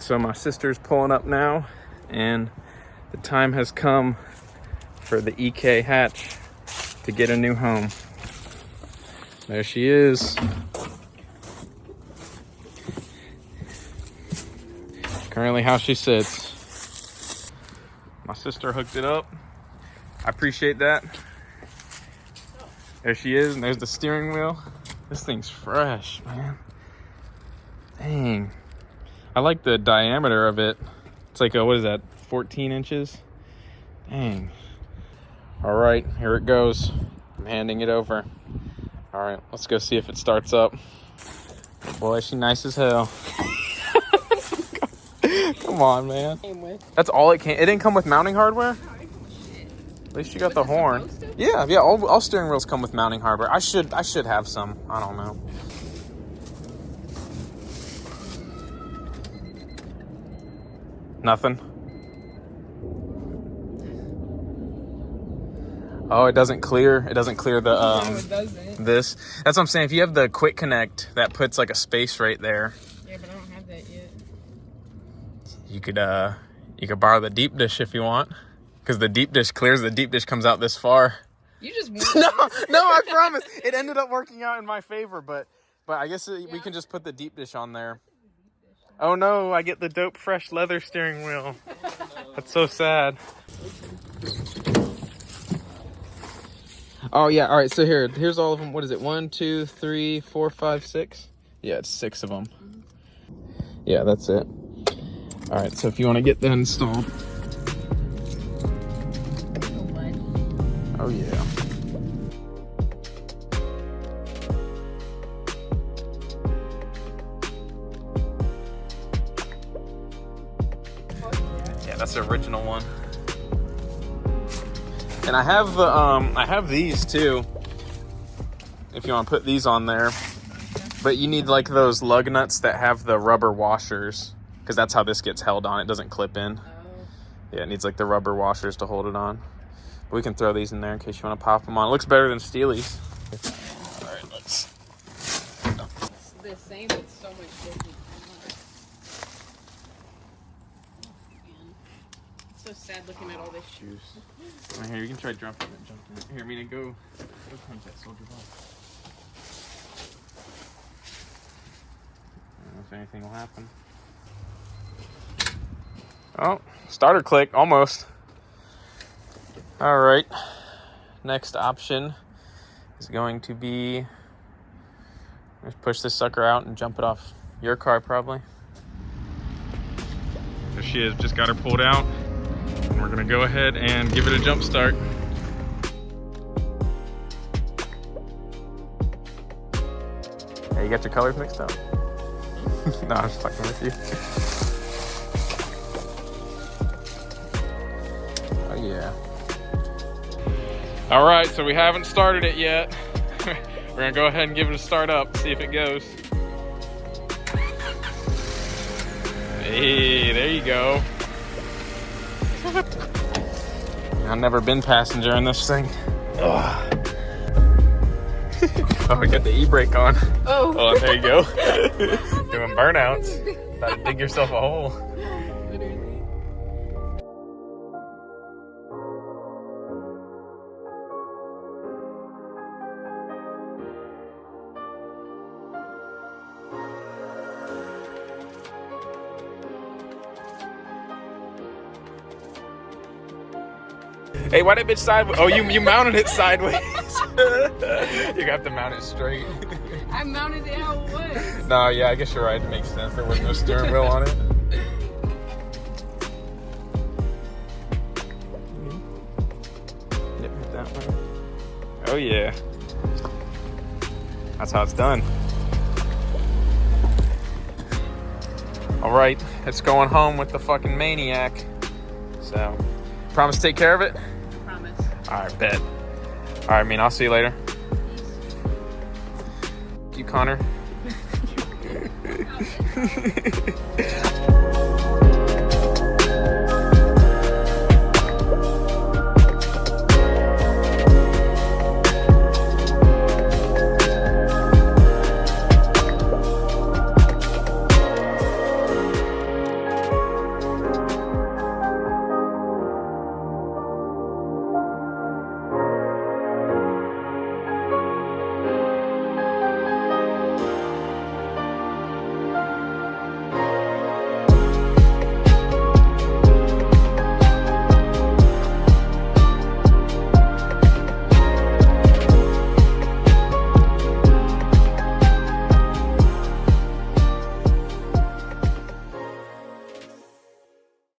so my sister's pulling up now, and the time has come for the EK hatch to get a new home. There she is. Currently how she sits. My sister hooked it up. I appreciate that. There she is, and there's the steering wheel. This thing's fresh, man. Dang. I like the diameter of it. It's like, what is that, 14 inches? Dang. All right, here it goes. I'm handing it over. All right, let's go see if it starts up. Boy, she nice as hell. Come on, man. That's all it came. It didn't come with mounting hardware? At least you got the horn. Yeah, all steering wheels come with mounting hardware. I should have some. I don't know. Nothing. Oh, it doesn't clear. It doesn't clear the No, it doesn't. This. That's what I'm saying. If you have the quick connect, that puts like a space right there. Yeah, but I don't have that yet. You could borrow the deep dish if you want, because the deep dish clears. The deep dish comes out this far. You just no, I promise. It ended up working out in my favor, but I guess we can just put the deep dish on there. Oh no, I get the dope fresh leather steering wheel. That's so sad. Oh yeah, all right, so here's all of them. What is it? 1, 2, 3, 4, 5, 6? Yeah, it's 6 of them. Yeah, that's it. All right, so if you want to get that installed. Oh yeah. Yeah, that's the original one. And I have these too. If you want to put these on there, but you need like those lug nuts that have the rubber washers, because that's how this gets held on. It doesn't clip in. Yeah, it needs like the rubber washers to hold it on. But we can throw these in there in case you want to pop them on. It looks better than Steely's. All right, let's. It's the same, but so much different. It's so sad looking at all this Juice. Right here, you can try jumping it. Here, Mina, go punch that soldier ball. I don't know if anything will happen. Oh, starter click, almost. All right. Next option is going to be, just push this sucker out and jump it off your car, probably. There she is, just got her pulled out. And we're gonna go ahead and give it a jump start. Hey, you got your colors mixed up? No, I'm just fucking with you. Oh yeah. All right, so we haven't started it yet. We're gonna go ahead and give it a start up, see if it goes. Hey, there you go. I've never been passenger in this thing. Oh, we got the e-brake on. Oh, there you go. Doing burnouts. About to dig yourself a hole. Literally. Hey, why that bitch sideways? Oh, you mounted it sideways. You have to mount it straight. I mounted it how it was. No, yeah, I guess you're right. It makes sense. There was no steering wheel on it. Yep, hit that one. Oh yeah. That's how it's done. All right, it's going home with the fucking maniac. So, promise to take care of it? Promise. All right, bet. All right, I'll see you later. You, Connor.